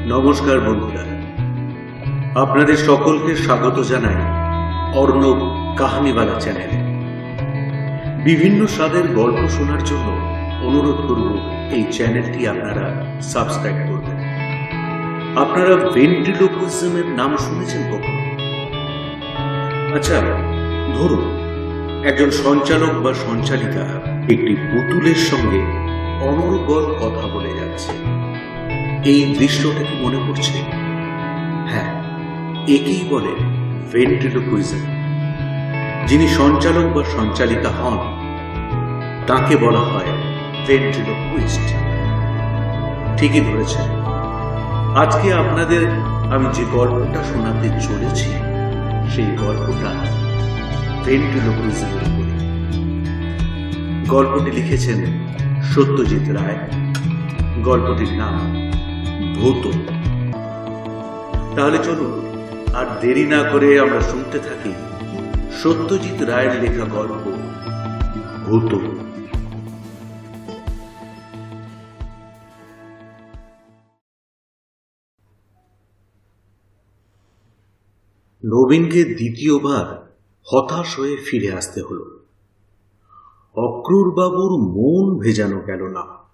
নমস্কার বন্ধুরা, আপনাদের সকলকে স্বাগত জানাই অর্ণব কাহানিওয়ালা চ্যানেলে। বিভিন্ন স্বাদের গল্প শোনার জন্য অনুরোধ করব এই চ্যানেলটি আপনারা সাবস্ক্রাইব করবেন। আপনারা ভেন্ট্রিলোকুইজমের নাম শুনেছেন কখনো? আচ্ছা, ধরুন একজন সঞ্চালক বা সঞ্চালিকা একটি পুতুলের সঙ্গে অনর্গল কথা বলে যাচ্ছে। এই দৃশ্যটা কি মনে পড়ছে? হ্যাঁ, একেই বলে ভেন্ট্রিলোকুইজম। যিনি সঞ্চালক বা সঞ্চালিকা হন তাকে বলা হয় ভেন্ট্রিলোকুইস্ট। ঠিকই ধরেছেন। আজকে আপনাদের আমি যে গল্পটা শোনাতে চলেছি সেই গল্পটা ভেন্ট্রিলোকুইজমের উপর। গল্পটি লিখেছেন সত্যজিৎ রায়। গল্পটির নাম ভূত। তাহলে চলুন আর দেরি না করে আমরা শুনতে থাকি সত্যজিৎ রায়ের লেখা গল্প ভূত। নবীনকে দ্বিতীয়বার হতাশ হয়ে ফিরে আসতে হলো। অক্রুর বাবুর মন ভেজানো গেল না।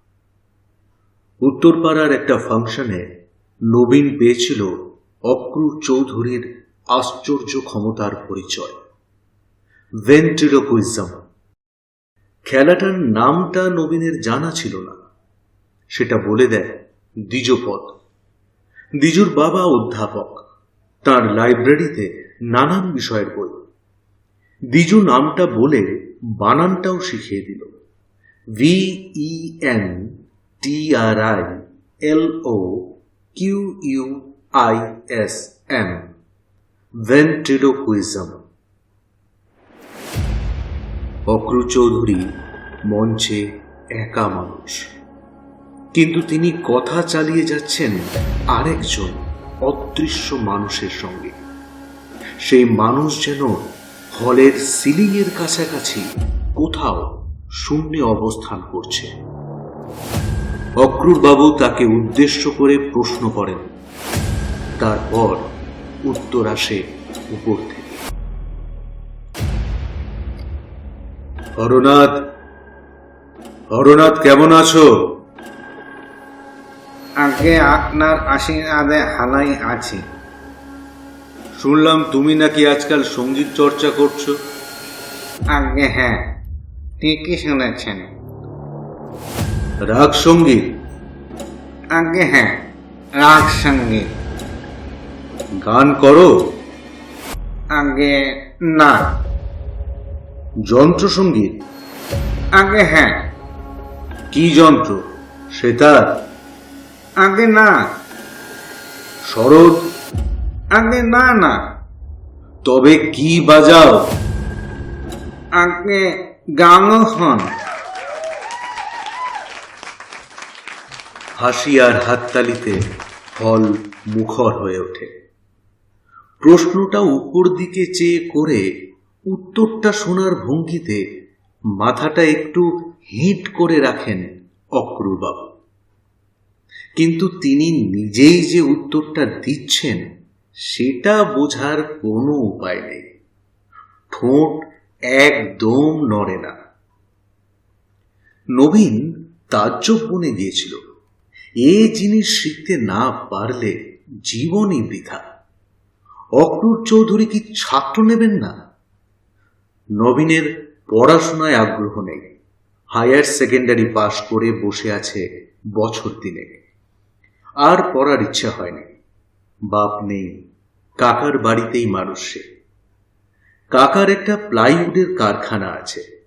উত্তরপাড়ার একটা ফাংশনে নবীন পেয়েছিল অক্রুর চৌধুরীর আশ্চর্য ক্ষমতার পরিচয়, ভেন্ট্রিলোকুইজম। খেলাটার নামটা নবীনের জানা ছিল না, সেটা বলে দেয় দ্বিজপদ। দ্বিজুর বাবা অধ্যাপক, তার লাইব্রেরিতে নানান বিষয়ের বই। দ্বিজু নামটা বলে বানানটাও শিখিয়ে দিল, VENTRILOQUISM, ভেন্ট্রিলোকুইজম। অক্রু চৌধুরী মঞ্চে একা মানুষ, কিন্তু তিনি কথা চালিয়ে যাচ্ছেন আরেকজন অদৃশ্য মানুষের সঙ্গে। সেই মানুষ যেন হলের সিলিং এর কাছাকাছি কোথাও শূন্যে অবস্থান করছে। অক্রুর বাবু তাকে উদ্দেশ্য করে প্রশ্ন করেন, তারপর উত্তর আসে উপর থেকে। হরনাথ, হরনাথ কেমন আছো? আগে আপনার আশীর্বাদে হালাই আছি। শুনলাম তুমি নাকি আজকাল সঙ্গীত চর্চা করছো। আগে হ্যাঁ, ঠিকই শুনেছেন। রাগ সঙ্গীত? আগে হ্যাঁ, রাগ সঙ্গীত। গান করো? আগে না। যন্ত্র সঙ্গীত? আগে হ্যাঁ। কি যন্ত্র? সেতার? আগে না। সরোদ? আগে না না। তবে কি বাজাও? আগে গানও হন। হাসি আর হাততালিতে হল মুখর হয়ে ওঠে। প্রশ্নটা উপর দিকে চেয়ে করে উত্তরটা শোনার ভঙ্গিতে মাথাটা একটু হিট করে রাখেন অক্রুরবাবু। কিন্তু তিনি নিজেই যে উত্তরটা দিচ্ছেন সেটা বোঝার কোনো উপায় নেই। ঠোঁট একদম নড়ে না। নবীন তাজ্জব বনে গিয়েছিল। এই জিনিস শিখতে না পারলে জীবনই বৃথা। অক্রুর চৌধুরী কি ছাত্র নেবেন না? নবীনের পড়াশোনায় আগ্রহ নেই। হায়ার সেকেন্ডারি পাশ করে বসে আছে বছর দিনেক। আর পড়ার ইচ্ছা হয়নি। বাপ নেই, কাকার বাড়িতেই মানুষ সে। কাকার একটা প্লাইউডের কারখানা আছে।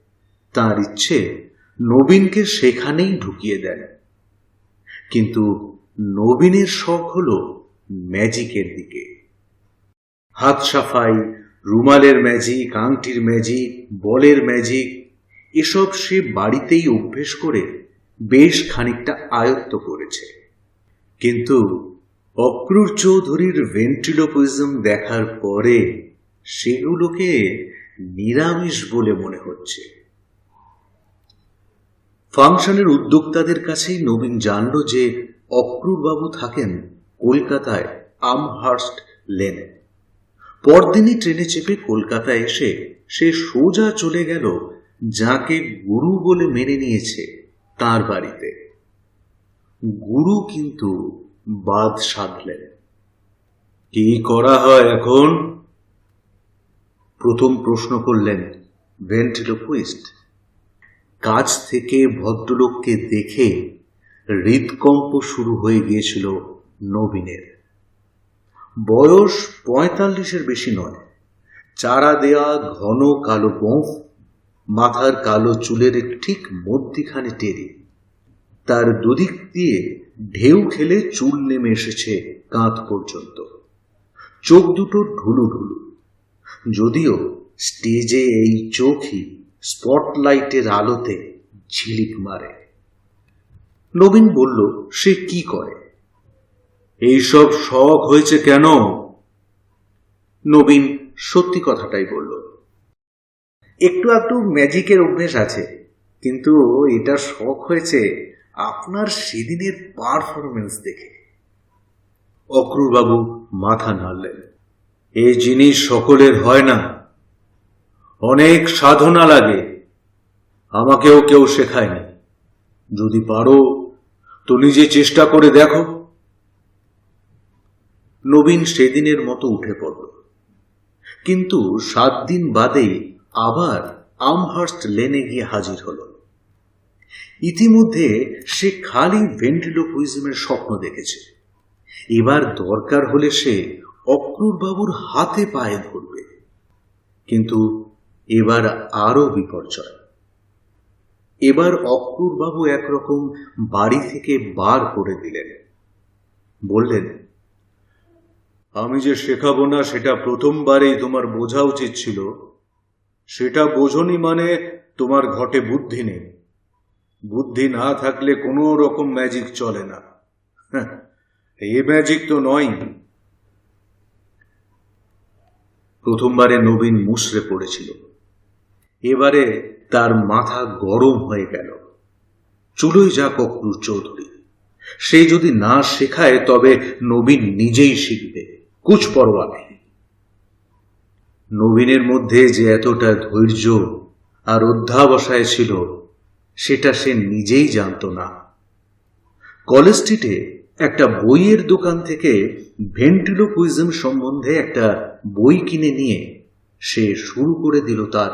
তার ইচ্ছে নবীনকে সেখানেই ঢুকিয়ে দেন। কিন্তু নবীনের শখ হলো ম্যাজিকের দিকে। হাত সাফাই, রুমালের ম্যাজিক, আংটির ম্যাজিক, বলের ম্যাজিক, এসব সে বাড়িতেই অভ্যেস করে বেশ খানিকটা আয়ত্ত করেছে। কিন্তু অক্রুর চৌধুরীর ভেন্ট্রিলোকুইজম দেখার পরে সেগুলোকে নিরামিষ বলে মনে হচ্ছে। ফাংশনের উদ্যোক্তাদের কাছেই নবীন জানল যে অক্রুরবাবু থাকেন কলকাতায় আমহার্স্ট লেনে। পরদিনই ট্রেনে চেপে কলকাতায় এসে সে সোজা চলে গেল যাকে গুরু বলে মেনে নিয়েছে তার বাড়িতে। গুরু কিন্তু বাদ সাধলেন। কি করা হয় এখন? প্রথম প্রশ্ন করলেন ভেন্ট্রিলোকুইস্ট। কাছ থেকে ভদ্রলোককে দেখে হৃদকম্প শুরু হয়ে গিয়েছিল নবীনের। বয়স 45-এর বেশি নয়, চারা দেয়া ঘন কালো গোঁফ, মাথার কালো চুলের ঠিক মধ্যিখানে টেরি, তার দুদিক দিয়ে ঢেউ খেলে চুল নেমে এসেছে কাঁধ পর্যন্ত, চোখ দুটো ঢুলু ঢুলু। যদিও স্টেজে এই চোখই স্পটলাইটের আলোতে ঝিলিক মারে। নবীন বলল, সে কি করে? এইসব শখ হয়েছে কেন? নবীন সত্যি কথাটাই বলল। একটু একটু ম্যাজিকের অভ্যেস আছে, কিন্তু এটা শখ হয়েছে আপনার সেদিনের পারফরমেন্স দেখে। অক্রুরবাবু মাথা নাড়লেন। এই জিনিস সকলের হয় না, অনেক সাধনা লাগে। আমাকেও কেউ শেখায়নি। যদি পারো তো নিজে চেষ্টা করে দেখো। নবীন সেদিনের মতো উঠে পড়ল, কিন্তু 7 দিন বাদেই আবার আমহার্স্ট লেনে গিয়ে হাজির হল। ইতিমধ্যে সে খালি ভেন্ট্রিলোকুইজমের স্বপ্ন দেখেছে। এবার দরকার হলে সে অক্রুরবাবুর হাতে পায়ে ধরবে। কিন্তু এবার আরো বিপর্যয়। এবার অক্রুরবাবু একরকম বাড়ি থেকে বার করে দিলেন। বললেন, আমি যে শেখাবো না সেটা প্রথমবারেই তোমার বোঝা উচিত ছিল। সেটা বোঝনি মানে তোমার ঘটে বুদ্ধি নেই। বুদ্ধি না থাকলে কোনো রকম ম্যাজিক চলে না। এই ম্যাজিক তো নয়। প্রথমবারে নবীন মুষড়ে পড়েছিল। এবারে তার মাথা গরম হয়ে গেল। চুলোই যাক অক্রুর চৌধুরী, সে যদি না শেখায় তবে নবীন নিজেই শিখবে, কুছ পরোয়া নেই। নবীনের মধ্যে যে এতটা ধৈর্য আর অধ্যাবসায় ছিল সেটা সে নিজেই জানত না। কলেজ স্ট্রিটে একটা বইয়ের দোকান থেকে ভেন্ট্রিলোকুইজম সম্বন্ধে একটা বই কিনে নিয়ে সে শুরু করে দিল তার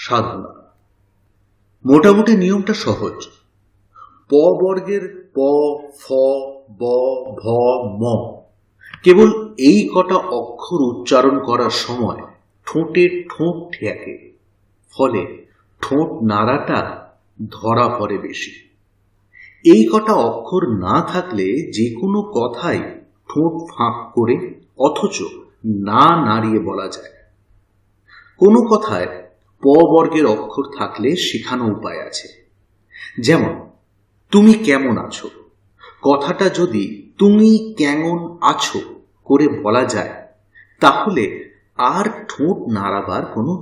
সাধনা। মোটামুটি নিয়মটা সহজ। প বর্গের প, ফ, ব, ভ, ম, কেবল এই কটা অক্ষর উচ্চারণ করার সময় ঠোঁটে ঠোঁট ঠেকে, ফলে ঠোঁট নাড়াটা ধরা পড়ে বেশি। এই কটা অক্ষর না থাকলে যে কোনো কথাই ঠোঁট ফাঁক করে অথচ না নাড়িয়ে বলা যায়। কোনো কথায় প বর্গের অক্ষর থাকলে শেখানো উপায় আছে। যেমন, তুমি কেমন আছো কথাটা যদি তুমি কেমন আছো করে বলা যায়, তাহলে আর ঠোঁট নাড়াবার কোনো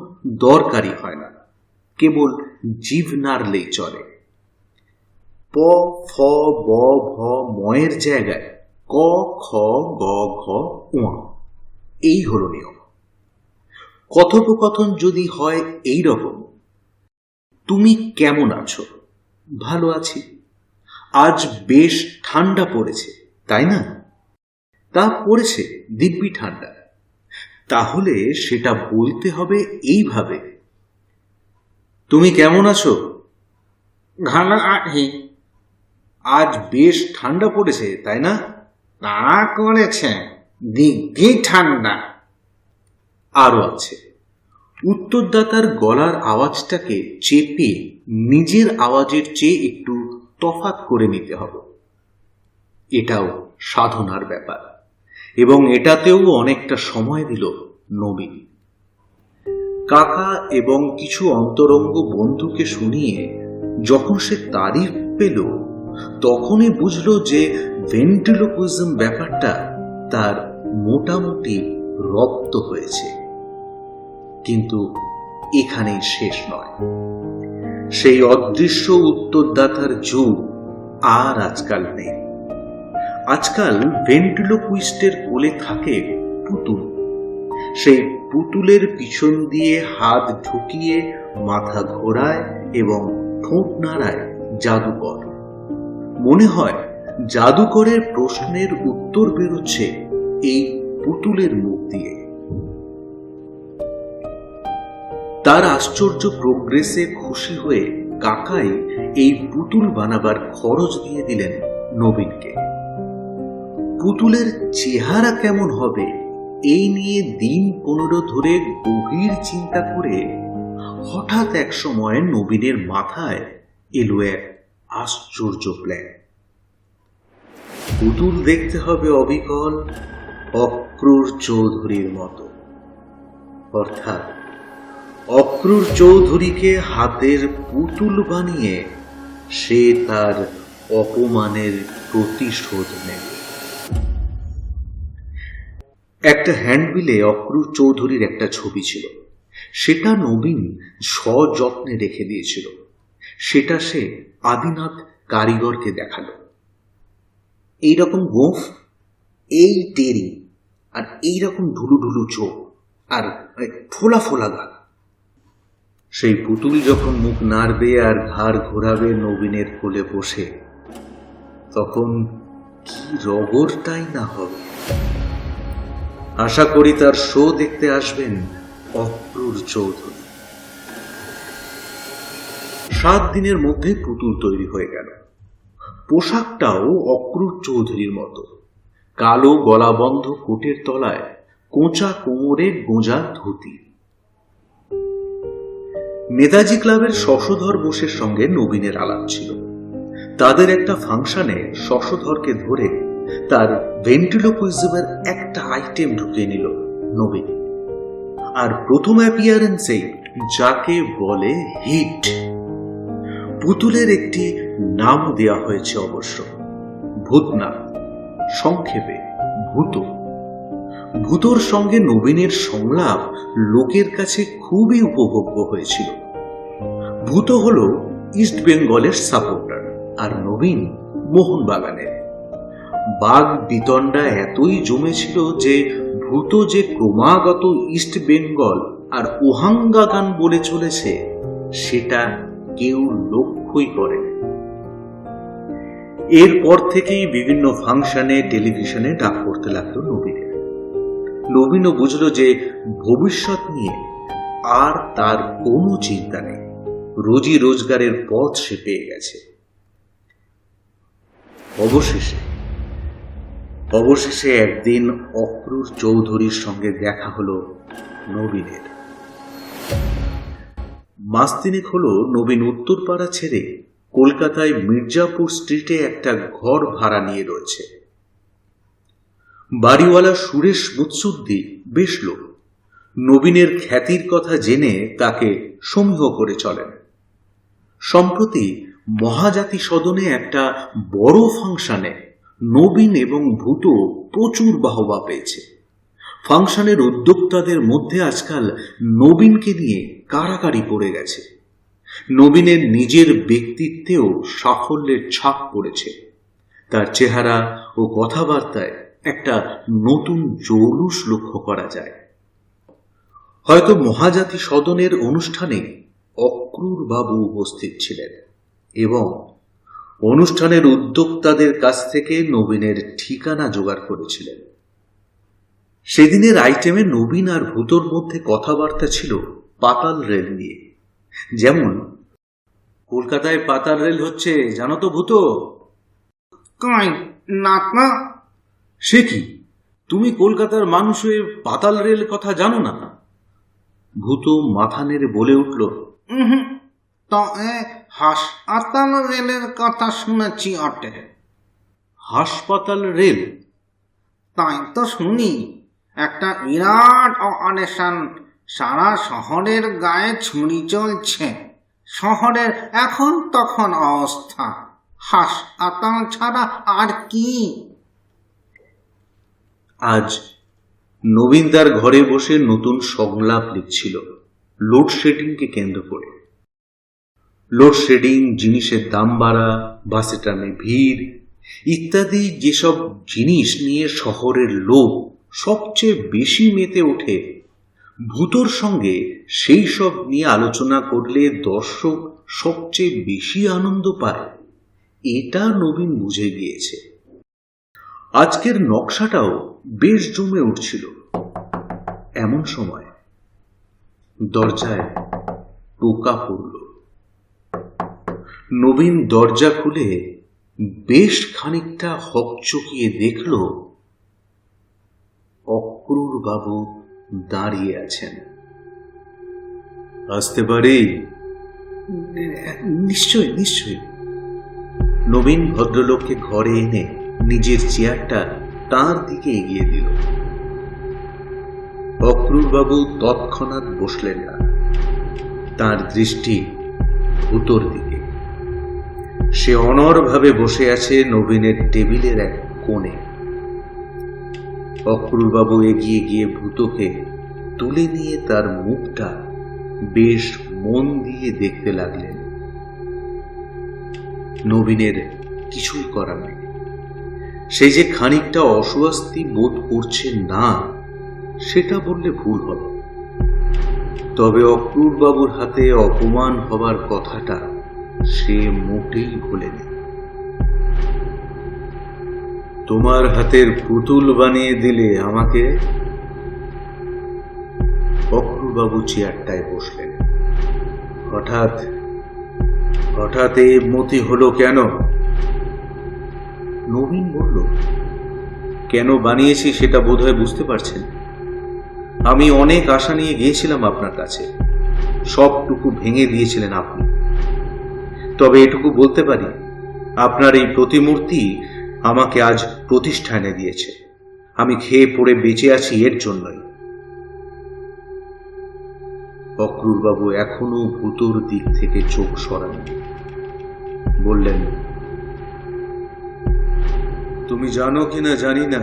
দরকারই হয় না, কেবল জিভ নাড়লেই চলে। প, ফ, ব, ভ, ময়ের জায়গায় ক, খ, গ, ঘ, ঙ, এই হলো নিয়ম। কথোপকথন যদি হয় এই রকম, তুমি কেমন আছো? ভালো আছি। আজ বেশ ঠান্ডা পড়েছে, তাই না? তা পড়েছে দিব্যি ঠান্ডা। তাহলে সেটা বলতে হবে এইভাবে, তুমি কেমন আছো? ভালো আছি। আজ বেশ ঠান্ডা পড়েছে, তাই না? তা করেছে, দিব্যি ঠান্ডা। আরো আছে, উত্তরদাতার গলার আওয়াজটাকে চেপে নিজের আওয়াজের চেয়ে একটু তফাৎ করে নিতে হবে। এটাও সাধনার ব্যাপার, এবং এটাতেও অনেকটা সময় দিল নবীন। কাকা এবং কিছু অন্তরঙ্গ বন্ধুকে শুনিয়ে যখন সে তারিফ পেল, তখনই বুঝল যে ভেন্ট্রিলোকুইজম ব্যাপারটা তার মোটামুটি রপ্ত হয়েছে। কিন্তু এখানেই শেষ নয়। সেই অদৃশ্য উত্তরদাতার যুগ আর আজকাল নেই। আজকাল ভেন্ট্রিলোকুইস্টের কোলে থাকে পুতুল। সেই পুতুলের পিছন দিয়ে হাত ঢুকিয়ে মাথা ঘোরায় এবং ঠোঁট নাড়ায় জাদুকর। মনে হয় জাদুকরের প্রশ্নের উত্তর বেরোচ্ছে এই পুতুলের মুখ দিয়ে। তার আশ্চর্য প্রোগ্রেসে খুশি হয়ে কাকাই এই পুতুল বানাবার খরচ দিয়ে দিলেন নবীনকে। পুতুলের চেহারা কেমন হবে এই নিয়ে দিন 15 ধরে গভীর চিন্তা করে হঠাৎ এক সময় নবীনের মাথায় এলো এক আশ্চর্য প্ল্যান। পুতুল দেখতে হবে অবিকল অক্রুর চৌধুরীর মতো, অর্থাৎ অক্রুর চৌধুরীকে হাতের পুতুল বানিয়ে সে তার অপমানের প্রতিশোধ নেবে। একটা হ্যান্ডবিলে অক্রুর চৌধুরীর একটা ছবি ছিল, সেটা নবীন সযত্নে রেখে দিয়েছিল। সেটা সে আদিনাথ কারিগরকে দেখালো। এইরকম গোঁফ, এই টেরি, আর এইরকম ঢুলু ঢুলু চোখ, আর ফোলা ফোলা গাল। সেই পুতুল যখন মুখ নাড়বে আর ঘাড় ঘোরাবে নবীনের কোলে বসে, তখন কি রগরটাই না হবে। আশা করি তার শো দেখতে আসবেন অক্রুর চৌধুরী। 7 দিনের মধ্যে পুতুল তৈরি হয়ে গেল। পোশাকটাও অক্রুর চৌধুরীর মতো, কালো গলাবন্ধ কোটের তলায় কোঁচা কোমরে গোঁজা ধুতি। নেতাজি ক্লাবের শশধর বোসের সঙ্গে নবীনের আলাপ ছিল। তাদের একটা ফাংশনে শশধরকে ধরে তার ভেন্ট্রিলোকুইজমের একটা আইটেম ঢুকিয়ে নিল নবীন। আর প্রথম অ্যাপিয়ারেন্সেই যাকে বলে হিট। পুতুলের একটি নাম দেয়া হয়েছে অবশ্য, ভূতনাথ, সংক্ষেপে ভূত। ভূতর সঙ্গে নবীনের সংলাপ লোকের কাছে খুবই উপভোগ্য হয়েছিল। ভূত হল ইস্ট বেঙ্গলের সাপোর্টার আর নবীন মোহনবাগানের। বাগ বিতণ্ডা এতই জমেছিল যে ভূত যে ক্রমাগত ইস্ট বেঙ্গল আর ওহাঙ্গা গান বলে চলেছে সেটা কেউ লক্ষ্যই করে। এরপর থেকেই বিভিন্ন ফাংশনে টেলিভিশনে ডাক পড়তে লাগলো নবীনের। নবীনও বুঝল যে ভবিষ্যৎ নিয়ে আর তার কোনো চিন্তা নেই, রোজি রোজগারের পথ সে পেয়ে গেছে। অবশেষে একদিন অক্রুর চৌধুরীর সঙ্গে দেখা হলো নবীনের। মাস তিনেক হলো নবীন উত্তরপাড়া ছেড়ে কলকাতায় মির্জাপুর স্ট্রিটে একটা ঘর ভাড়া নিয়ে রয়েছে। বাড়িওয়ালা সুরেশ মুৎসুদ্দি বেশ লোক। নবীনের খ্যাতির কথা জেনে তাকে সমীহ করে চলেন। সম্প্রতি মহাজাতি সদনে একটা বড় ফাংশনে নবীন এবং ভূত প্রচুর বাহবা পেয়েছে। ফাংশনের উদ্যোক্তাদের মধ্যে আজকাল নবীনকে নিয়ে কাড়াকাড়ি পড়ে গেছে। নবীনের নিজের ব্যক্তিত্বেও সাফল্যের ছাপ পড়েছে। তার চেহারা ও কথাবার্তায় একটা নতুন জৌলুস লক্ষ্য করা যায়। হয়তো মহাজাতি সদনের অনুষ্ঠানে অক্রুর বাবু উপস্থিত ছিলেন এবং অনুষ্ঠানের উদ্যোক্তাদের কাছ থেকে নবীনের ঠিকানা জোগাড় করেছিলেন। সেদিনের আইটেমে নবীন আর ভূতর মধ্যে কথাবার্তা ছিল পাতাল রেল নিয়ে। যেমন, কলকাতায় পাতাল রেল হচ্ছে জানো তো ভূত? না। সে কি, তুমি কলকাতার মানুষ হয়ে পাতাল রেল কথা জানো না? ভূত মাথা নেড়ে বলে উঠল, তো হাসপাতাল রেলের কথা শুনেছি অটে। হাসপাতাল রেল? তাই তো শুনি, একটা বিরাট অপারেশন, সারা শহরের গায়ে ছুরি চলছে। শহরের এখন তখন অবস্থা, হাসপাতাল ছাড়া আর কি। আজ নবীন তার ঘরে বসে নতুন সংলাপ লিখছিল লোডশেডিংকে কেন্দ্র করে। লোডশেডিং, জিনিসের দাম বাড়া, বাসে ট্রামে ভিড়, ইত্যাদি যেসব জিনিস নিয়ে শহরের লোক সবচেয়ে বেশি মেতে ওঠে, ভূতর সঙ্গে সেই সব নিয়ে আলোচনা করলে দর্শক সবচেয়ে বেশি আনন্দ পায়, এটা নবীন বুঝে গিয়েছে। আজকের নকশাটাও বেশ জমে উঠছিল। এমন সময় দরজায় টোকা পড়ল। নবীন দরজা খুলে বেশ খানিকটা হকচকিয়ে দেখল অক্রুর বাবু দাঁড়িয়ে আছেন। আসতে পারি? নিশ্চয় নিশ্চয়। নবীন ভদ্রলোককে ঘরে এনে নিজের চেয়ারটা তার দিকে এগিয়ে দিল। অক্রুর বাবু তৎক্ষণাৎ বসলেন না। তার দৃষ্টি ভূতর দিকে। সে অনড়ভাবে বসে আছে নবীনের টেবিলের এক কোণে। অক্রুর বাবু এগিয়ে গিয়ে ভূতকে তুলে নিয়ে তার মুখটা বেশ মন দিয়ে দেখতে লাগলেন। নবীনের কিছুই করার নেই। সে যে খানিকটা অস্বস্তি বোধ করছে না, সেটা বললে ভুল হবে। তবে অক্রুর বাবুর হাতে অপমান হবার কথাটা সে মোটেই ভোলেনি। তোমার হাতের পুতুল বানিয়ে দিলে আমাকে। অক্রুর বাবু চেয়ারটায় বসলেন। হঠাৎ হঠাৎ এই মতি হলো কেন? নবীন বলল, কেন বানিয়েছি সেটা বোধহয় বুঝতে পারছেন। আমি অনেক আশা নিয়ে গিয়েছিলাম আপনার কাছে, সবটুকু ভেঙে দিয়েছিলেন আপনি। তবে এটুকু বলতে পারি, আপনার এই প্রতিমূর্তি আমাকে আজ প্রতিষ্ঠা এনে দিয়েছে। আমি খেয়ে পড়ে বেঁচে আছি এর জন্যই। অক্রুর বাবু এখনো ভূতর দিক থেকে চোখ সরাননি। বললেন, তুমি জানো কিনা জানি না,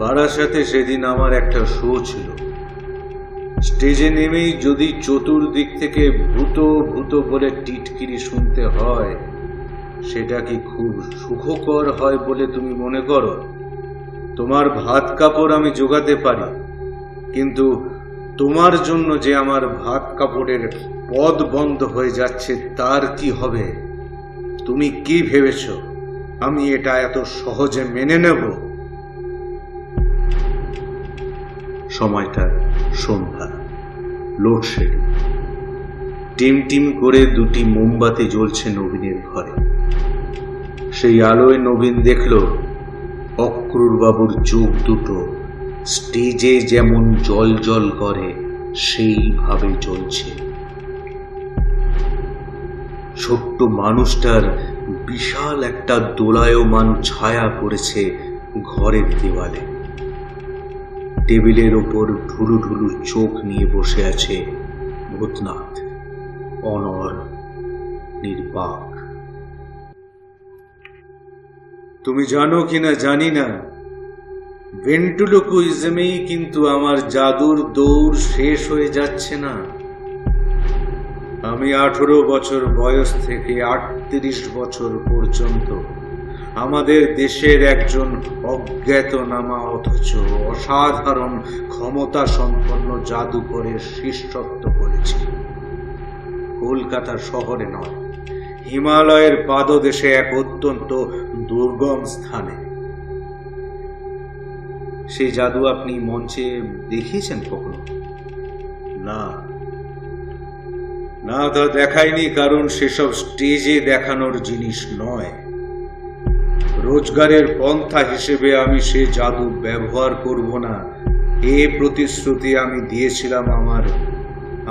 বারাসাতে সেদিন আমার একটা শো ছিল। স্টেজে নেমেই যদি চতুর্দিক থেকে ভূত ভূত বলে টিটকিরি শুনতে হয়, সেটা কি খুব সুখকর হয় বলে তুমি মনে করো? তোমার ভাত কাপড় আমি জোগাতে পারি, কিন্তু তোমার জন্য যে আমার ভাত কাপড়ের পদ বন্ধ হয়ে যাচ্ছে তার কি হবে? তুমি কি ভেবেছ আমি এটা এত সহজে মেনে নেব? সময়টা সন্ধ্যা, লোডশেডিং। টিম টিম করে দুটি মোমবাতি জ্বলছে নবীনের ঘরে। সেই আলোয় নবীন দেখল অক্রুর বাবুর চোখ দুটো স্টেজে যেমন জল জল করে সেইভাবে জ্বলছে। ছোট্ট মানুষটার বিশাল একটা দোলায়মান ছায়া পড়েছে ঘরের দেওয়ালে। টেবিলের ওপর ঢুলু ঢুলু চোখ নিয়ে বসে আছে ভূতনাথ, অনড়, নির্বাক। তুমি জানো কিনা জানি না, ভেন্ট্রিলোকুইজমেই কিন্তু আমার জাদুর দৌড় শেষ হয়ে যাচ্ছে না। আমি 18 বছর বয়স থেকে 38 বছর পর্যন্ত আমাদের দেশের একজন অজ্ঞাতনামা অথচ অসাধারণ ক্ষমতা সম্পন্ন জাদুকরের শিষ্যত্ব করেছি। কলকাতা শহরে নয়, হিমালয়ের পাদদেশে এক অত্যন্ত দুর্গম স্থানে। সেই জাদু আপনি মঞ্চে দেখিয়েছেন কখনো? না না, তা দেখায়নি, কারণ সেসব স্টেজে দেখানোর জিনিস নয়। রোজগারের পন্থা হিসেবে আমি সে জাদু ব্যবহার করব না, এ প্রতিশ্রুতি আমি দিয়েছিলাম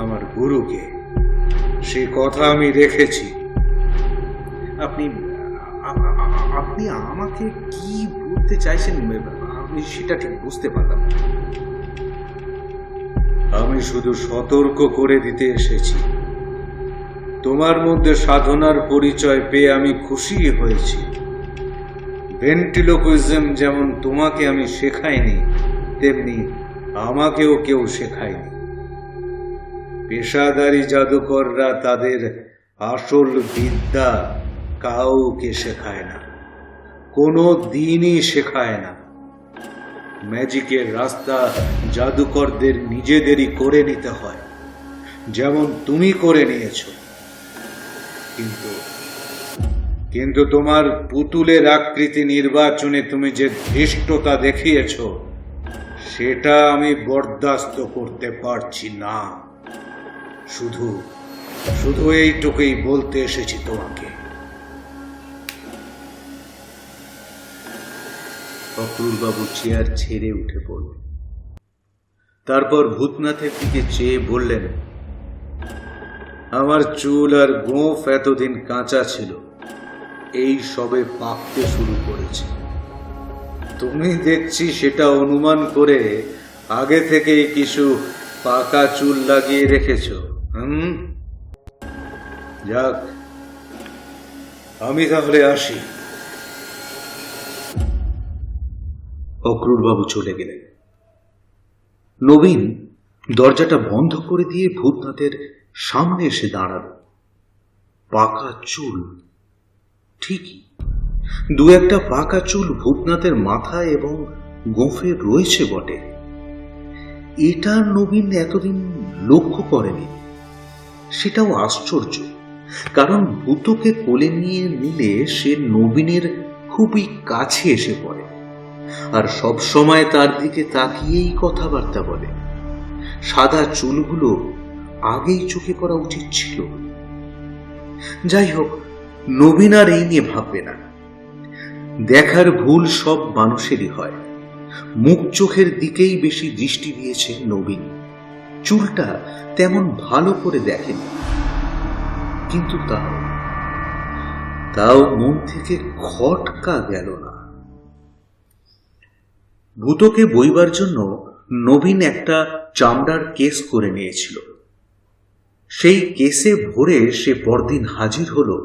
আমার গুরুকে। সে কথা আমি রেখেছি। আপনি আপনি আমাকে কি বলতে চাইছেন আমি সেটা ঠিক বুঝতে পারলাম। আমি শুধু সতর্ক করে দিতে এসেছি। তোমার মধ্যে সাধনার পরিচয় পেয়ে আমি খুশি হয়েছি। ভেন্ট্রিলোকুইজম যেমন তোমাকে আমি শেখাইনি, তেমনি আমাকেও কেউ শেখায়নি। পেশাদারী জাদুকররা তাদের আসল বিদ্যা কাউকে শেখায় না। কোনো দিনই শেখায় না। ম্যাজিকের রাস্তা জাদুকরদের নিজেদেরই করে নিতে হয়, যেমন তুমি করে নিয়েছ। কিন্তু তোমার পুতুলের আকৃতি নির্বাচনে তুমি যে ধৃষ্টতা দেখিয়েছ, সেটা আমি বরদাস্ত করতে পারছি না। শুধু শুধু এইটুকুই বলতে এসেছি তোমাকে। অক্রুরবাবু চেয়ার ছেড়ে উঠে পড়লেন। তারপর ভূতনাথের দিকে চেয়ে বললেন, আমার চুল আর গোঁফ এতদিন কাঁচা ছিল, এই সবে পাকতে শুরু করেছে। তুমি দেখছি সেটা অনুমান করে আগে থেকেই কিছু পাকা চুল লাগিয়ে রেখেছ। যাক, আমি তাহলে আসি। অক্রুরবাবু চলে গেলেন। নবীন দরজাটা বন্ধ করে দিয়ে ভূতনাথের সামনে এসে দাঁড়াল। পাকা চুল, ঠিকই দু একটা পাকা চুল ভূতনাথের মাথায় এবং গোঁফে রয়েছে বটে। এটা নবীন এতদিন লক্ষ্য করেনি। সেটাও আশ্চর্য, কারণ ভূতকে কোলে নিয়ে নিলে সে নবীনের খুবই কাছে এসে পড়ে, আর সব সময় তার দিকে তাকিয়েই কথাবার্তা বলে। সাদা চুলগুলো আগেই চোখে পড়া উচিত ছিল। যাই হোক, নবীন আর এই নিয়ে ভাববে না। দেখার ভুল সব মানুষেরই হয়। মুখ চোখের দিকেই বেশি দৃষ্টি দিয়েছে নবীন, চুলটা তেমন ভালো করে দেখেনি। কিন্তু তাও মন থেকে খটকা গেল না। ভূতকে বইবার জন্য নবীন একটা চামড়ার কেস করে নিয়েছিল। সেই কেসে ভরে সে পরদিন হাজির হলো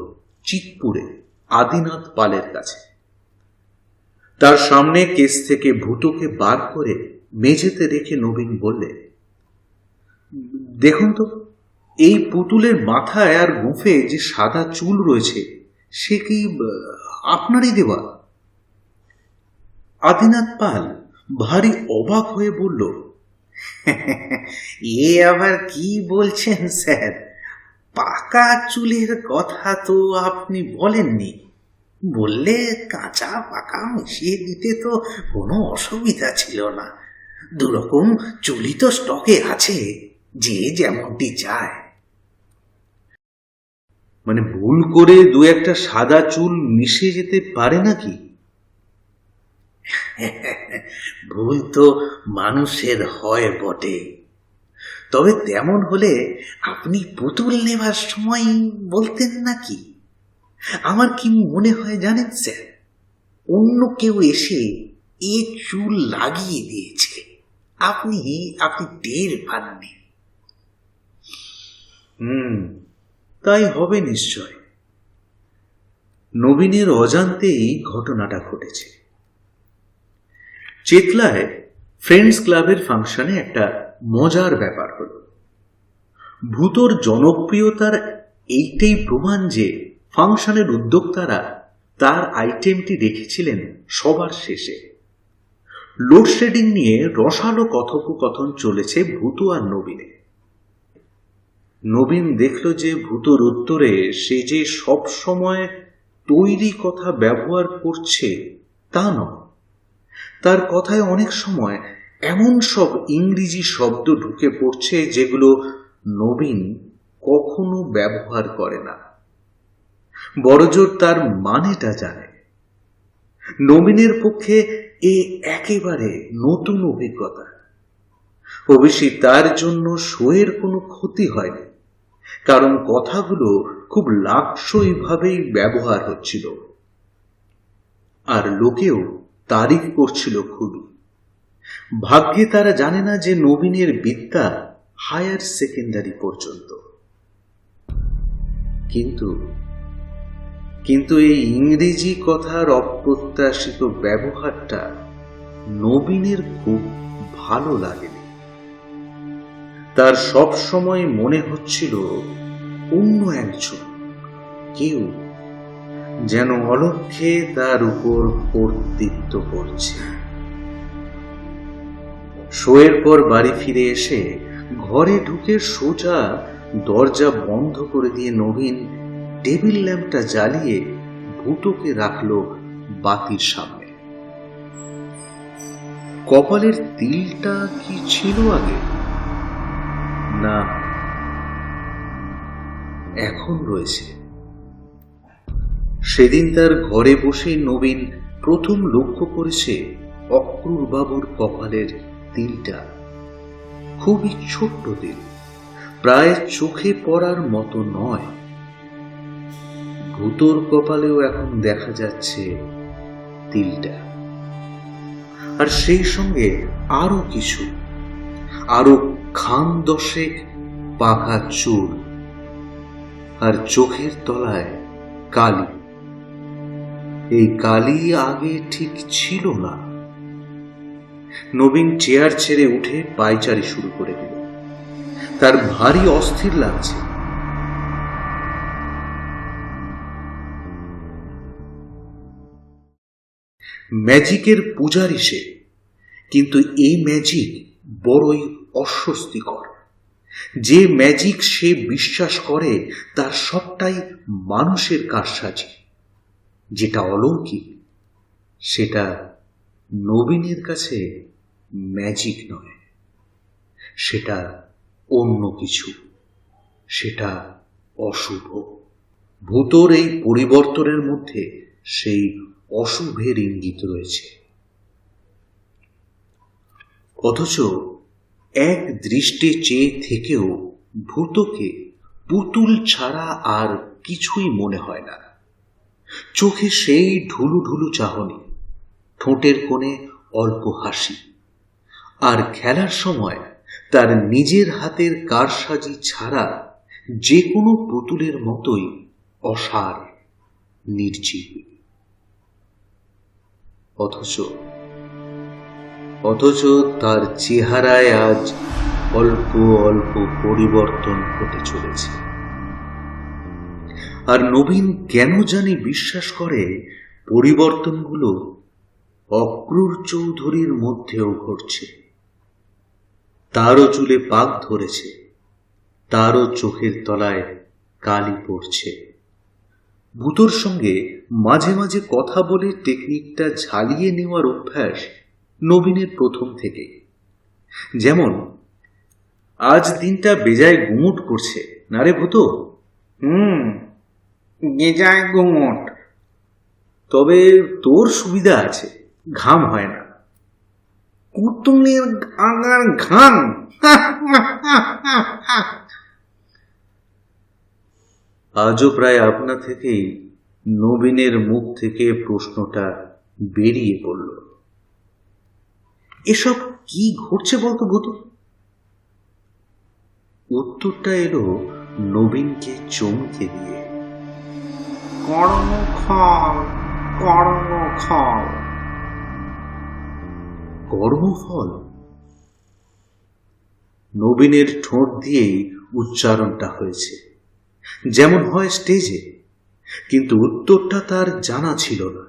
চিতপুরে আদিনাথ পালের কাছে। তার সামনে কেস থেকে ভূতকে বার করে মেঝেতে রেখে নবীন বললে, দেখুন তো, এই পুতুলের মাথায় আর গোঁফে যে সাদা চুল রয়েছে, সে কি আপনারই দেওয়া? আদিনাথ পাল ভারী অবাক হয়ে বলল, এ আবার কি বলছেন স্যার? পাকা চুলের কথা তো আপনি বলেননি। বললে কাঁচা পাকা মিশিয়ে দিতে তো কোনো অসুবিধা ছিল না। দুরকম চুলি তো স্টকে আছে, যে যেমনটি চায়। মানে ভুল করে দু একটা সাদা চুল মিশে যেতে পারে নাকি? ভুল তো মানুষের হয় বটে, তবে তেমন হলে আপনি পুতুল নেবার সময় বলতেন নাকি? আমার কি মনে হয় জানেন স্যার, অন্য কেউ এসে এ চুল লাগিয়ে দিয়েছে, আপনি টের পাননি। তাই হবে নিশ্চয়। নবীনের অজান্তেই ঘটনাটা ঘটেছে। চেতলায় ফ্রেন্ডস ক্লাবের ফাংশনে একটা মজার ব্যাপার হল। ভূতর জনপ্রিয়তার এইটাই প্রমাণ যে ফাংশনের উদ্যোক্তারা তার আইটেমটি রেখেছিলেন সবার শেষে। লোডশেডিং নিয়ে রসালো কথোপকথন চলেছে ভূত আর নবীনে। নবীন দেখল যে ভূতর উত্তরে সে যে সব সময় তৈরি কথা ব্যবহার করছে তা নয়। তার কথায় অনেক সময় এমন সব ইংরেজি শব্দ ঢুকে পড়ছে যেগুলো নবীন কখনো ব্যবহার করে না, বড়জোর তার মানেটা জানে। নবীনের পক্ষে এ একেবারে নতুন অভিজ্ঞতা। অবশ্যই তার জন্য শোয়ের কোনো ক্ষতি হয়নি, কারণ কথাগুলো খুব লাকসই ভাবেই ব্যবহার হচ্ছিল, আর লোকেও তারিফ করছিল খুবই। ভাগ্যে তারা জানে না যে নবীনের বিদ্যা হায়ার সেকেন্ডারি পর্যন্ত। কিন্তু এই ইংরেজি কথার অপ্রত্যাশিত ব্যবহারটা নবীনের খুব ভালো লাগেনি। তার সব সময় মনে হচ্ছিল অন্য একজন, কেউ যেন অলক্ষ্যে তার উপর কর্তৃত্ব করছে। শোয়ের পর বাড়ি ফিরে এসে ঘরে ঢুকে সোজা দরজা বন্ধ করে দিয়ে নবীন টেবিল ল্যাম্পটা জ্বালিয়ে ভূতোকে রাখলো বাতির সামনে। কপালের তিলটা কি ছিল আগে? না, এখন রয়েছে। সেদিন তার ঘরে বসে নবীন প্রথম লক্ষ্য করেছে অক্রুর বাবুর কপালের তিলটা। খুবই ছোট্ট তিল, প্রায় চোখে পড়ার মতো নয়। ভূতোর কপালেও এখন দেখা যাচ্ছে তিলটা, আর সেই সঙ্গে আরো কিছু, আরো খান দশেক পাকা চুল, আর চোখের তলায় কালি। এই কালি আগে ঠিক ছিল না। নবীন চেয়ার ছেড়ে উঠে পায়চারি শুরু করে দিল। তার ভারী অস্থির লাগছে। ম্যাজিকের পূজারী সে, কিন্তু এই ম্যাজিক বড়ই অস্বস্তিকর। যে ম্যাজিক সে বিশ্বাস করে তার সবটাই মানুষের কারসাজি। যেটা অলৌকিক সেটা নবীনের কাছে ম্যাজিক নয়, সেটা অন্য কিছু, সেটা অশুভ। ভূতোর এই পরিবর্তনের মধ্যে সেই অশুভের ইঙ্গিত রয়েছে। অথচ এক দৃষ্টে চেয়ে থেকেও ভূতোকে পুতুল ছাড়া আর কিছুই মনে হয় না। চোখে সেই ঢুলু ঢুলু চাহনি, ঠোঁটের কোণে অল্প হাসি, আর খেলার সময় তার নিজের হাতের কারসাজি ছাড়া যে কোনো পুতুলের মতোই অসার, নির্জীব। অথচ তার চেহারায় আজ অল্প অল্প পরিবর্তন ঘটে চলেছে। আর নবীন কেন জানি বিশ্বাস করে পরিবর্তনগুলো অক্রুর চৌধুরীর মধ্যেও ঘটছে। তারও চুলে পাক ধরেছে, তারও চোখের তলায় কালি পড়ছে। ভূতোর সঙ্গে মাঝে মাঝে কথা বলে টেকনিকটা ঝালিয়ে নেওয়ার অভ্যাস নবীনের প্রথম থেকে। যেমন, আজ দিনটা বেজায় গুমুট করছে না রে ভূতো? বেজায় গুমুট। তবে তোর সুবিধা আছে, ঘাম হয় না। পুতুলের আগার ঘাম। আজও প্রায় আপনা থেকেই নবীনের মুখ থেকে প্রশ্নটা বেরিয়ে পড়ল। এসব কি ঘটছে বলতো ভূত? উত্তরটা এলো নবীনকে চমকে দিয়ে। কর্মফল, কর্মফল। কর্মফল? নবীনের ঠোঁট দিয়েই উচ্চারণটা হয়েছে, যেমন হয় স্টেজে, কিন্তু উত্তরটা তার জানা ছিল না।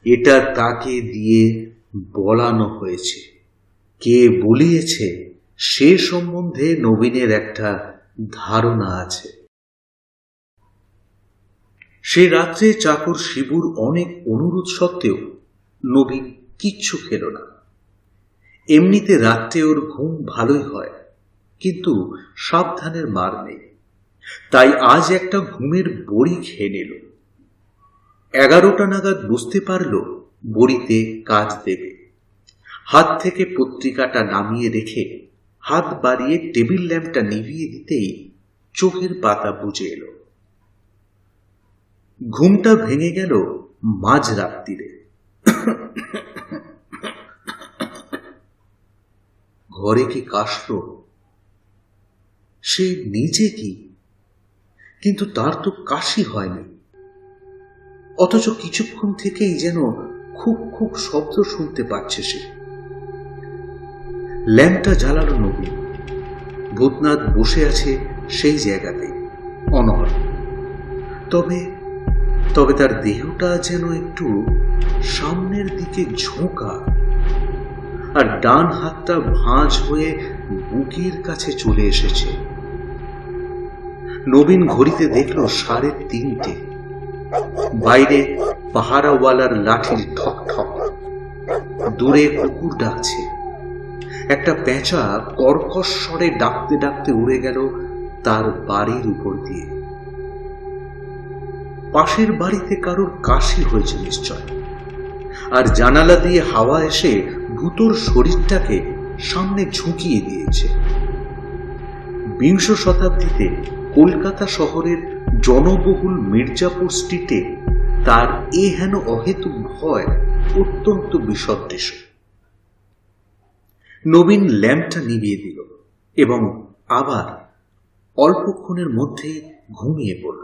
এটা তাকে দিয়ে বলানো হয়েছে। কে বলিয়েছে সে সম্বন্ধে নবীনের একটা ধারণা আছে। সে রাত্রে চাকর শিবুর অনেক অনুরোধ সত্ত্বেও নবীন কিচ্ছু খেল না। এমনিতে রাত্রে ওর ঘুম ভালোই হয়, কিন্তু সাবধানের মার নেই। তাই আজ একটা ঘুমের বড়ি খেয়ে নিল। 11টা নাগাদ বুঝতে পারল বড়িতে কাজ দেবে। হাত থেকে পত্রিকাটা নামিয়ে রেখে হাত বাড়িয়ে টেবিল ল্যাম্পটা নিভিয়ে দিতেই চোখের পাতা বুজে এলো। ঘুমটা ভেঙে গেল মাঝ রাত্রিরে। ঘরে কি কাশল? সে নিজে কি? কিন্তু তার তো কাশি হয়নি। অথচ কিছুক্ষণ থেকেই যেন খুব খুব শব্দ শুনতে পাচ্ছে সে। ল্যাম্পটা জ্বালালো নবীন। ভূতনাথ বসে আছে সেই জায়গাতে, অনড়। তবে তবে তার দেহটা যেন একটু সামনের দিকে ঝোঁকা, আর ডান হাতটা ভাঁজ হয়ে বুকের কাছে চলে এসেছে। নবীন ঘড়িতে দেখল 3:30। বাইরে পাহারাওয়ালার লাঠির ঠক ঠক, দূরে কুকুর ডাকছে। একটা পেঁচা কর্কশ স্বরে ডাকতে ডাকতে উড়ে গেল তার বাড়ির উপর দিয়ে। পাশের বাড়িতে কারোর কাশি হয়েছে নিশ্চয়, আর জানালা দিয়ে হাওয়া এসে ভূতোর শরীরটাকে সামনে ঝুঁকিয়ে দিয়েছে। 20 শতাব্দীতে কলকাতা শহরের জনবহুল মির্জাপুর স্ট্রিটে তার হেন অহেতুক ভয় অত্যন্ত বিসদৃশ। নবীন ল্যাম্পটা নিভিয়ে দিল এবং আবার অল্পক্ষণের মধ্যে ঘুমিয়ে পড়ল।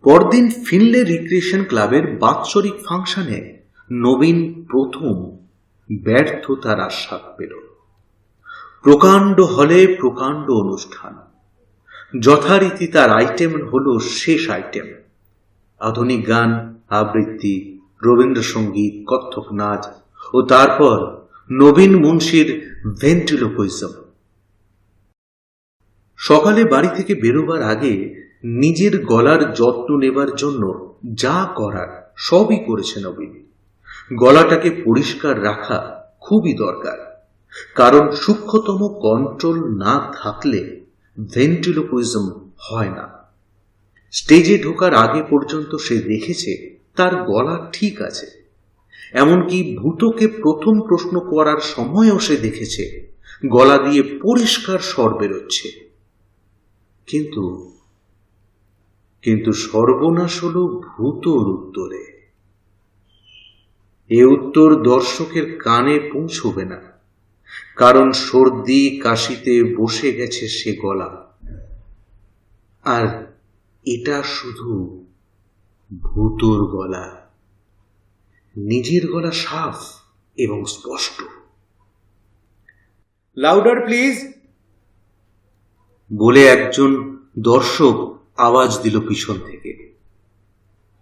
পরদিন ফিনলে রিক্রিয়েশন ক্লাবের বাৎসরিক ফাংশনে নবীন প্রথম ব্যর্থতার আস্বাদ পেল। প্রকাণ্ড হলে প্রকাণ্ড অনুষ্ঠান। যথারীতি তার আইটেম হলো শেষ আইটেম। আধুনিক গান, আবৃত্তি, রবীন্দ্রসঙ্গীত, কত্থক নাচ ও তারপর নবীন মুন্সির ভেন্ট্রিলোকুইজম। সকালে বাড়ি থেকে বেরোবার আগে নিজের গলার যত্ন নেবার জন্য যা করার সবই করেছে নবীন। গলাটাকে পরিষ্কার রাখা খুবই দরকার, কারণ সূক্ষ্মতম কন্ট্রোল না থাকলে ভেন্ট্রিলোকুইজম হয় না। স্টেজে ঢোকার আগে পর্যন্ত সে দেখেছে তার গলা ঠিক আছে। এমনকি ভূতকে প্রথম প্রশ্ন করার সময়ও সে দেখেছে গলা দিয়ে পরিষ্কার স্বর বেরোচ্ছে। কিন্তু সর্বনাশ হলো ভূতর উত্তরে। এ উত্তর দর্শকের কানে পৌঁছবে না, কারণ সর্দি কাশিতে বসে গেছে সে গলা। আর এটা শুধু ভূতর গলা। নিজের গলা সাফ এবং স্পষ্ট। লাউডার প্লিজ বলে একজন দর্শক আওয়াজ দিল পিছন থেকে।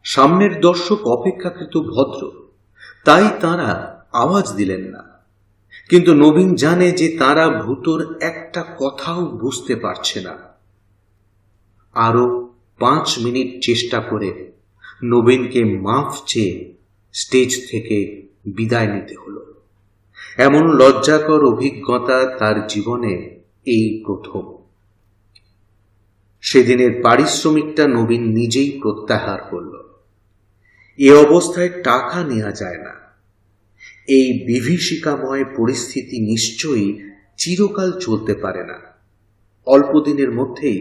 সামনের দর্শক অপেক্ষাকৃত ভদ্র, তাই তারা আওয়াজ দিলেন না। কিন্তু নবীন জানে যে তারা ভূতর একটা কথাও বুঝতে পারছে না। আরো 5 মিনিট চেষ্টা করে নবীনকে মাফ চেয়ে স্টেজ থেকে বিদায় নিতে হলো। এমন লজ্জাকর অভিজ্ঞতা তার জীবনে এই প্রথম। সেদিনের পারিশ্রমিকটা নবীন নিজেই প্রত্যাহার করল। এ অবস্থায় টাকা নেওয়া যায় না। এই বিভীষিকাময় পরিস্থিতি নিশ্চয়ই চিরকাল চলতে পারে না। অল্প দিনের মধ্যেই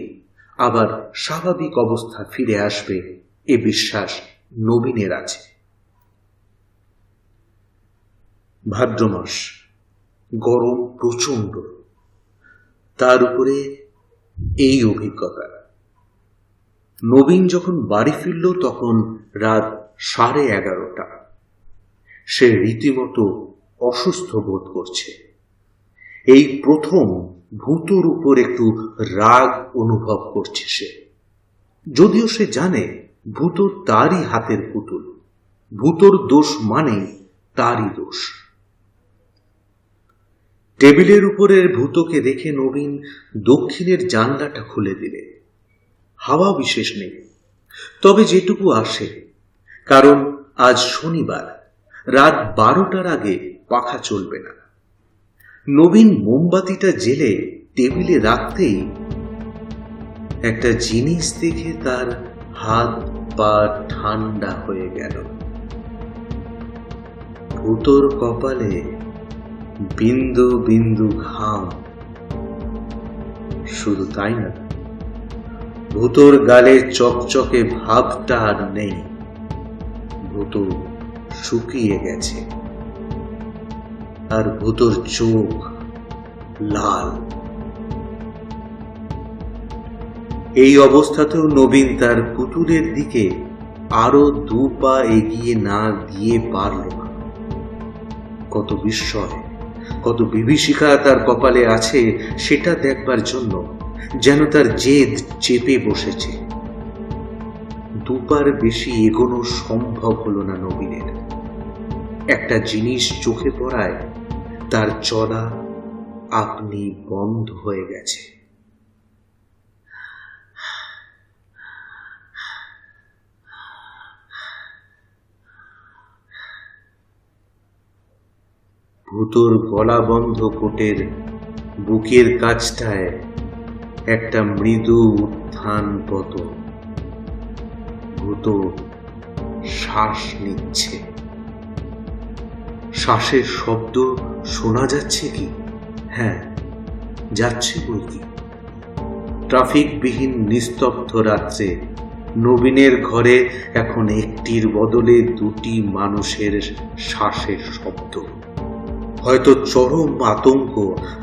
আবার স্বাভাবিক অবস্থা ফিরে আসবে, এ বিশ্বাস নবীনের আছে। ভাদ্র মাস, গরম প্রচণ্ড, তার উপরে এই অভিজ্ঞতা। নবীন যখন বাড়ি ফিরল তখন রাত 11:30। সে রীতিমতো অসুস্থ বোধ করছে। এই প্রথম ভূতর উপর একটু রাগ অনুভব করছে সে। যদিও সে জানে ভূত তারই হাতের পুতুল, ভূতর দোষ মানে তারই দোষ। টেবিলের উপরের ভূতকে রেখে নবীন দক্ষিণের জানলাটা খুলে দিলে। হাওয়া বিশেষ নেই, তবে যেটুকু আসে, কারণ আজ শনিবার, রাত 12টার আগে পাখা চলবে না। নবীন মোমবাতিটা জেলে টেবিলে রাখতেই একটা জিনিস দেখে তার হাত পা ঠান্ডা হয়ে গেল। ভূতর কপালে বিন্দু বিন্দু ঘাম। শুধু তাই না, ভূতর গালে চকচকে ভাবটা আর নেই। ভূত শুকিয়ে গেছে, আর ভূতর চোখ লাল। এই অবস্থাতেও নবীন তার পুতুলের দিকে আরো 2 পা এগিয়ে না গিয়ে পারল না। কত বিস্ময়, কত বিভীষিকা তার কপালে আছে সেটা দেখবার জন্য যেন তার জেদ চেপে বসেছে। দুবার বেশি এগোনো সম্ভব হলো না নবীনের। একটা জিনিস চোখে পড়ায় তার চলা আপনি বন্ধ হয়ে গেছে। ভূতোর গলা বন্ধ কোটের বুকের কাছটায় একটা মৃদু উত্থান পতন। ভূতো শ্বাস নিচ্ছে। শ্বাসের শব্দ শোনা যাচ্ছে কি? হ্যাঁ, যাচ্ছে বলকি। ট্রাফিকবিহীন নিস্তব্ধ রাত্রে নবীনের ঘরে এখন একটির বদলে দুটি মানুষের শ্বাসের শব্দ। হয়তো চরম আতঙ্ক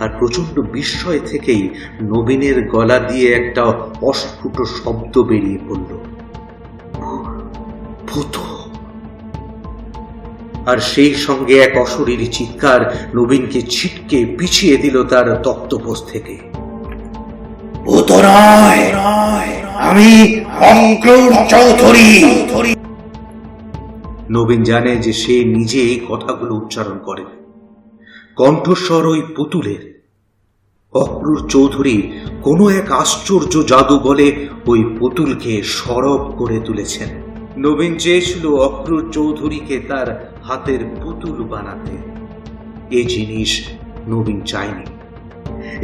আর প্রচন্ড বিস্ময় থেকেই নবীনের গলা দিয়ে একটা অস্ফুট শব্দ বেরিয়ে পড়ল, ভূত। আর সেই সঙ্গে এক অশরীরী চিৎকার নবীনকে ছিটকে পিছিয়ে দিল তার তক্তপোষ থেকে। ভূত নয়, আমি অক্রূর চৌধুরী। নবীন জানে যে সে নিজে এই কথাগুলো উচ্চারণ করে। কণ্ঠস্বর ওই পুতুলের। অক্রূর চৌধুরী কোনো এক আশ্চর্য জাদু বলে ওই পুতুলকে সরব করে তুলেছেন। নবীন চেয়েছিল অক্রূর চৌধুরীকে তার হাতের পুতুল বানাতে। এই জিনিস নবীন চায়নি।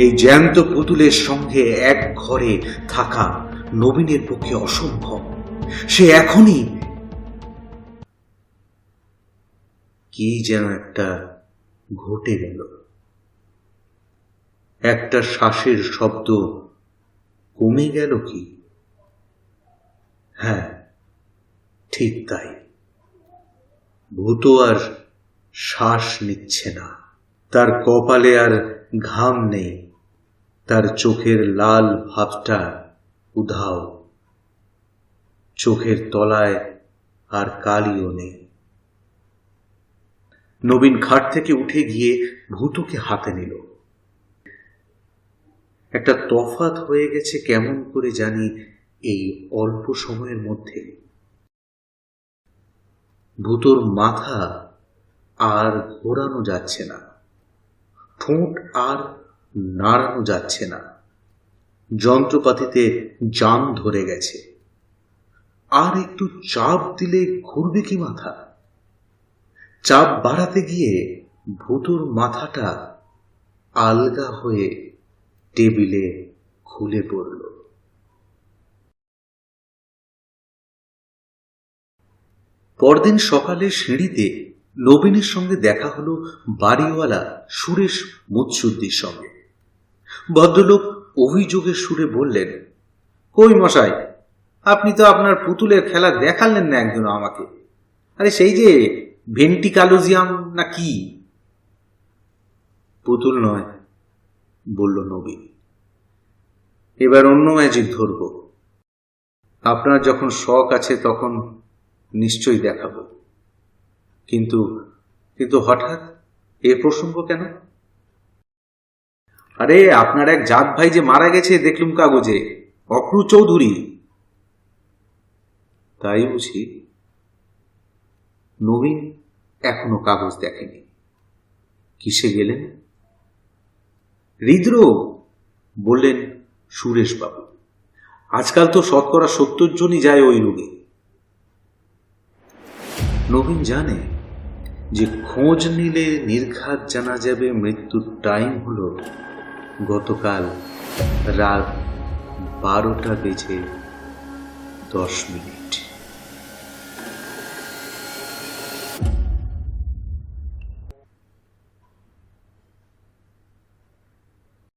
এই জ্যান্ত পুতুলের সঙ্গে এক ঘরে থাকা নবীনের পক্ষে অসম্ভব। সে এখনই কি যেন একটা ঘটে গেল। একটা শ্বাসের শব্দ কমে গেল কি? হ্যাঁ, ঠিক তাই। ভূত আর শ্বাস নিচ্ছে না। তার কপালে আর ঘাম নেই। তার চোখের লাল ভাবটা উধাও। চোখের তলায় আর কালিও নেই। নবীন খাট থেকে উঠে গিয়ে ভূতকে হাতে নিল। একটা তফাৎ হয়ে গেছে কেমন করে জানি এই অল্প সময়ের মধ্যে। ভূতর মাথা আর ঘোরানো যাচ্ছে না, ঠোঁট আর নাড়ানো যাচ্ছে না। যন্ত্রপাতিতে জাম ধরে গেছে। আর একটু চাপ দিলে ঘুরবে কি মাথা? চাপ বাড়াতে গিয়ে ভূতর মাথাটা আলগা হয়ে টেবিলে খুলে পড়ল। পরদিন সকালে সিঁড়িতে নবীনের সঙ্গে দেখা হলো বাড়িওয়ালা সুরেশ মুৎসুদ্দির সঙ্গে। ভদ্রলোক অভিযোগের সুরে বললেন, কই মশাই, আপনি তো আপনার পুতুলের খেলা দেখালেন না একজন আমাকে। আরে সেই যে ভেন্টিকালোজিয়াম না কি? পুতুল নয়, বলল নবীন। এবার অন্য ম্যাজিক ধরব। আপনার যখন শখ আছে তখন নিশ্চয়ই দেখাবো। কিন্তু কিন্তু হঠাৎ এ প্রসঙ্গ কেন? আরে আপনার এক জাত ভাই যে মারা গেছে দেখলুম কাগজে, অক্রূর চৌধুরী। তাই বুঝি? নবীন এখনো কাগজ দেখেনি। কিসে গেলেন? হৃদরোগ, বললেন সুরেশ বাবু। আজকাল তো 70% জনই যায় ওই রোগে। নবীন জানে যে খোঁজ নিলে নির্ঘাত জানা যাবে মৃত্যুর টাইম হলো গতকাল রাত 12:10